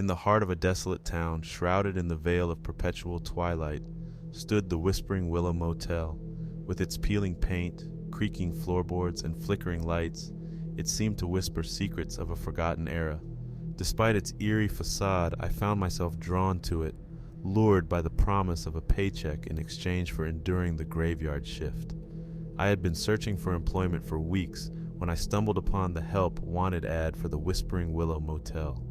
In the heart of a desolate town, shrouded in the veil of perpetual twilight, stood the Whispering Willow Motel. With its peeling paint, creaking floorboards, and flickering lights, it seemed to whisper secrets of a forgotten era. Despite its eerie facade, I found myself drawn to it, lured by the promise of a paycheck in exchange for enduring the graveyard shift. I had been searching for employment for weeks when I stumbled upon the help wanted ad for the Whispering Willow Motel.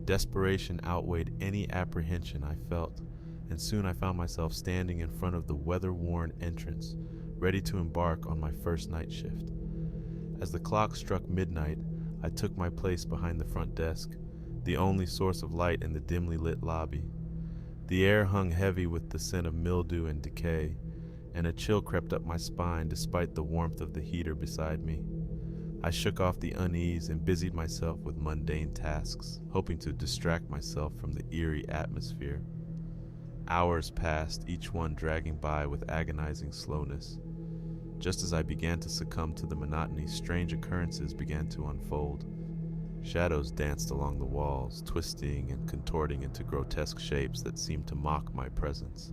Desperation outweighed any apprehension I felt, and soon I found myself standing in front of the weather-worn entrance, ready to embark on my first night shift. As the clock struck midnight, I took my place behind the front desk, the only source of light in the dimly lit lobby. The air hung heavy with the scent of mildew and decay, and a chill crept up my spine despite the warmth of the heater beside me. I shook off the unease and busied myself with mundane tasks, hoping to distract myself from the eerie atmosphere. Hours passed, each one dragging by with agonizing slowness. Just as I began to succumb to the monotony, strange occurrences began to unfold. Shadows danced along the walls, twisting and contorting into grotesque shapes that seemed to mock my presence.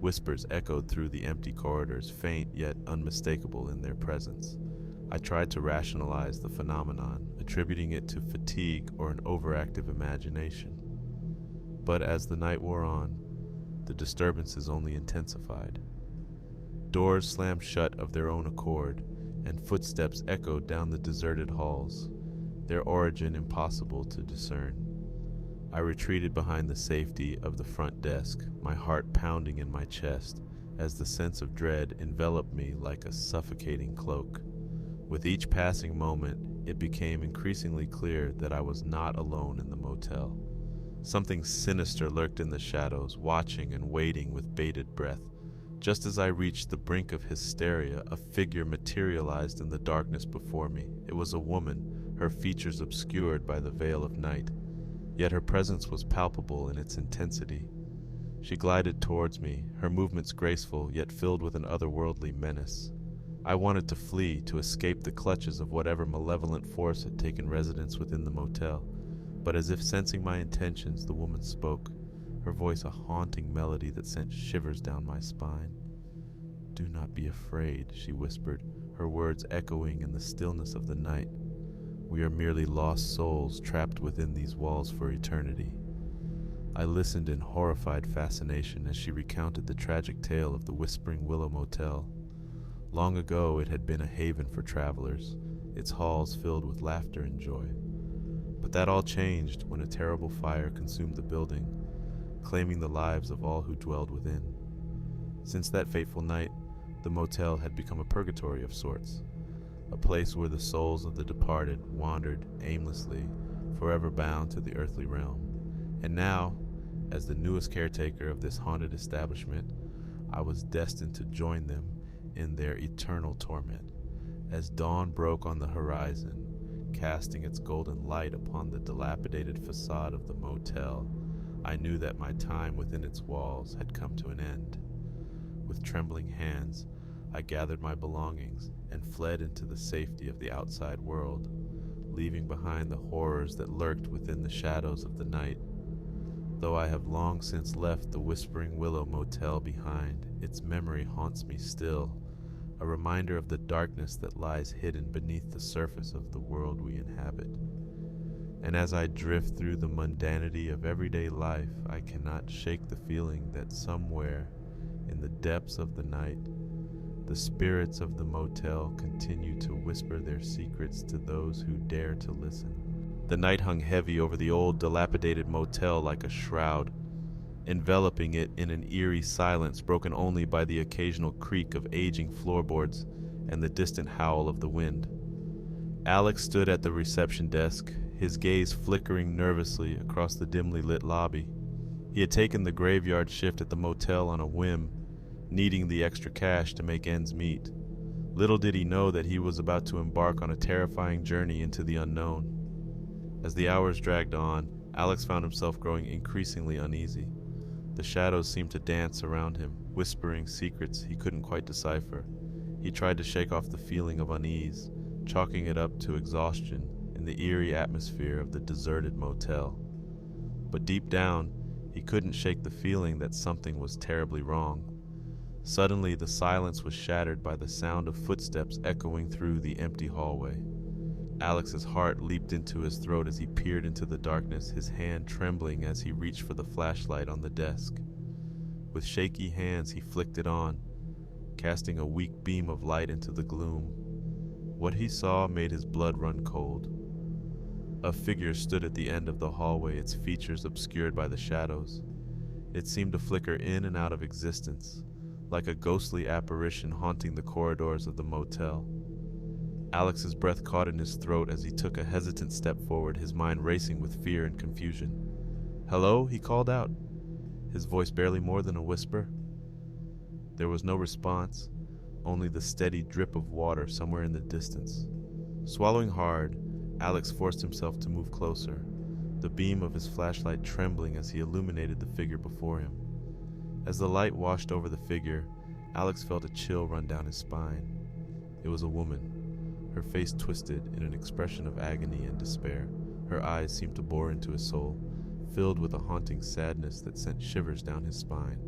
Whispers echoed through the empty corridors, faint yet unmistakable in their presence. I tried to rationalize the phenomenon, attributing it to fatigue or an overactive imagination. But as the night wore on, the disturbances only intensified. Doors slammed shut of their own accord, and footsteps echoed down the deserted halls, their origin impossible to discern. I retreated behind the safety of the front desk, my heart pounding in my chest, as the sense of dread enveloped me like a suffocating cloak. With each passing moment, it became increasingly clear that I was not alone in the motel. Something sinister lurked in the shadows, watching and waiting with bated breath. Just as I reached the brink of hysteria, a figure materialized in the darkness before me. It was a woman, her features obscured by the veil of night, yet her presence was palpable in its intensity. She glided towards me, her movements graceful, yet filled with an otherworldly menace. I wanted to flee, to escape the clutches of whatever malevolent force had taken residence within the motel, but as if sensing my intentions, the woman spoke, her voice a haunting melody that sent shivers down my spine. "Do not be afraid," she whispered, her words echoing in the stillness of the night. "We are merely lost souls trapped within these walls for eternity." I listened in horrified fascination as she recounted the tragic tale of the Whispering Willow Motel. Long ago it had been a haven for travelers, its halls filled with laughter and joy. But that all changed when a terrible fire consumed the building, claiming the lives of all who dwelled within. Since that fateful night, the motel had become a purgatory of sorts, a place where the souls of the departed wandered aimlessly, forever bound to the earthly realm. And now, as the newest caretaker of this haunted establishment, I was destined to join them in their eternal torment. As dawn broke on the horizon, casting its golden light upon the dilapidated facade of the motel, I knew that my time within its walls had come to an end. With trembling hands, I gathered my belongings and fled into the safety of the outside world, leaving behind the horrors that lurked within the shadows of the night. Though I have long since left the Whispering Willow Motel behind, its memory haunts me still, a reminder of the darkness that lies hidden beneath the surface of the world we inhabit. And as I drift through the mundanity of everyday life, I cannot shake the feeling that somewhere in the depths of the night, the spirits of the motel continue to whisper their secrets to those who dare to listen. The night hung heavy over the old, dilapidated motel like a shroud, enveloping it in an eerie silence broken only by the occasional creak of aging floorboards and the distant howl of the wind. Alex stood at the reception desk, his gaze flickering nervously across the dimly lit lobby. He had taken the graveyard shift at the motel on a whim, needing the extra cash to make ends meet. Little did he know that he was about to embark on a terrifying journey into the unknown. As the hours dragged on, Alex found himself growing increasingly uneasy. The shadows seemed to dance around him, whispering secrets he couldn't quite decipher. He tried to shake off the feeling of unease, chalking it up to exhaustion in the eerie atmosphere of the deserted motel. but deep down, he couldn't shake the feeling that something was terribly wrong. Suddenly, the silence was shattered by the sound of footsteps echoing through the empty hallway. Alex's heart leaped into his throat as he peered into the darkness, his hand trembling as he reached for the flashlight on the desk. With shaky hands, he flicked it on, casting a weak beam of light into the gloom. What he saw made his blood run cold. A figure stood at the end of the hallway, its features obscured by the shadows. It seemed to flicker in and out of existence, like a ghostly apparition haunting the corridors of the motel. Alex's breath caught in his throat as he took a hesitant step forward, his mind racing with fear and confusion. "Hello?" he called out, his voice barely more than a whisper. There was no response, only the steady drip of water somewhere in the distance. Swallowing hard, Alex forced himself to move closer, the beam of his flashlight trembling as he illuminated the figure before him. As the light washed over the figure, Alex felt a chill run down his spine. It was a woman, her face twisted in an expression of agony and despair. Her eyes seemed to bore into his soul, filled with a haunting sadness that sent shivers down his spine.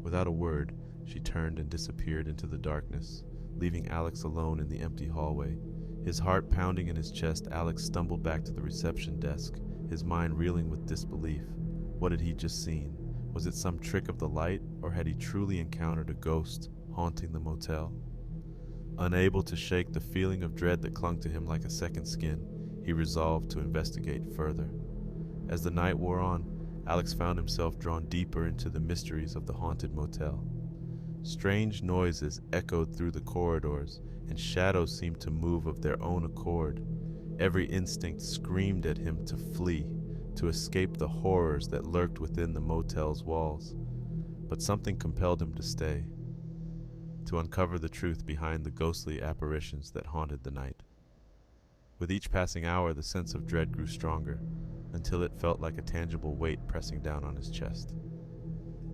Without a word, she turned and disappeared into the darkness, leaving Alex alone in the empty hallway. His heart pounding in his chest, Alex stumbled back to the reception desk, his mind reeling with disbelief. What had he just seen? Was it some trick of the light, or had he truly encountered a ghost haunting the motel? Unable to shake the feeling of dread that clung to him like a second skin, he resolved to investigate further. As the night wore on, Alex found himself drawn deeper into the mysteries of the haunted motel. Strange noises echoed through the corridors, and shadows seemed to move of their own accord. Every instinct screamed at him to flee, to escape the horrors that lurked within the motel's walls. But something compelled him to stay, to uncover the truth behind the ghostly apparitions that haunted the night. With each passing hour, the sense of dread grew stronger, until it felt like a tangible weight pressing down on his chest.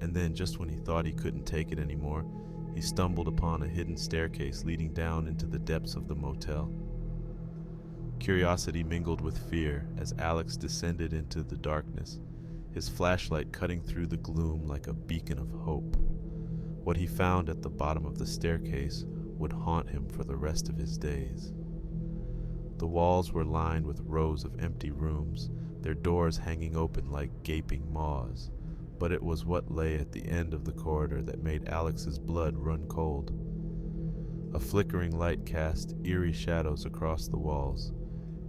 And then, just when he thought he couldn't take it anymore, he stumbled upon a hidden staircase leading down into the depths of the motel. Curiosity mingled with fear as Alex descended into the darkness, his flashlight cutting through the gloom like a beacon of hope. What he found at the bottom of the staircase would haunt him for the rest of his days. The walls were lined with rows of empty rooms, their doors hanging open like gaping maws. But it was what lay at the end of the corridor that made Alex's blood run cold. A flickering light cast eerie shadows across the walls,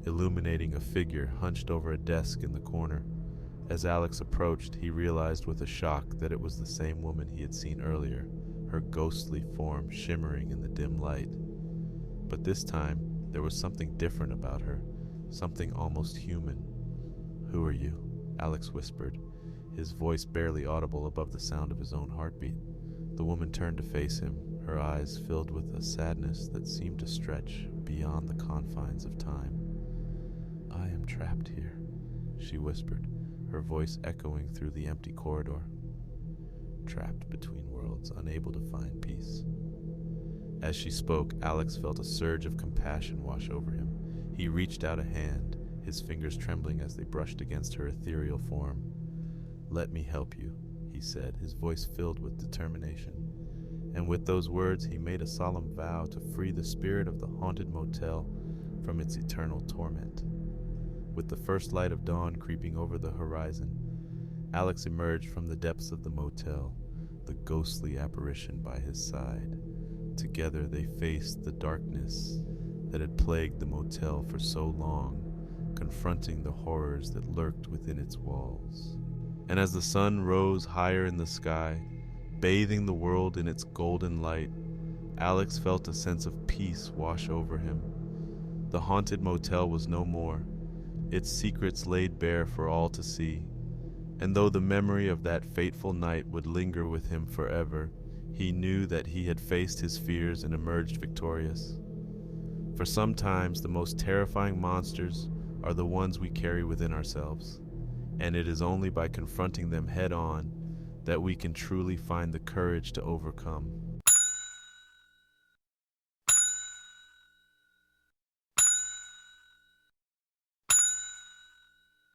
illuminating a figure hunched over a desk in the corner. As Alex approached, he realized with a shock that it was the same woman he had seen earlier, her ghostly form shimmering in the dim light. But this time, there was something different about her, something almost human. "Who are you?" Alex whispered, his voice barely audible above the sound of his own heartbeat. The woman turned to face him, her eyes filled with a sadness that seemed to stretch beyond the confines of time. "I am trapped here," she whispered, her voice echoing through the empty corridor. Trapped between worlds, unable to find peace. As she spoke, Alex felt a surge of compassion wash over him. He reached out a hand, his fingers trembling as they brushed against her ethereal form. "Let me help you," he said, his voice filled with determination. And with those words, he made a solemn vow to free the spirit of the haunted motel from its eternal torment. With the first light of dawn creeping over the horizon, Alex emerged from the depths of the motel, the ghostly apparition by his side. Together they faced the darkness that had plagued the motel for so long, confronting the horrors that lurked within its walls. And as the sun rose higher in the sky, bathing the world in its golden light, Alex felt a sense of peace wash over him. The haunted motel was no more, its secrets laid bare for all to see. And though the memory of that fateful night would linger with him forever, he knew that he had faced his fears and emerged victorious. For sometimes the most terrifying monsters are the ones we carry within ourselves, and it is only by confronting them head on that we can truly find the courage to overcome.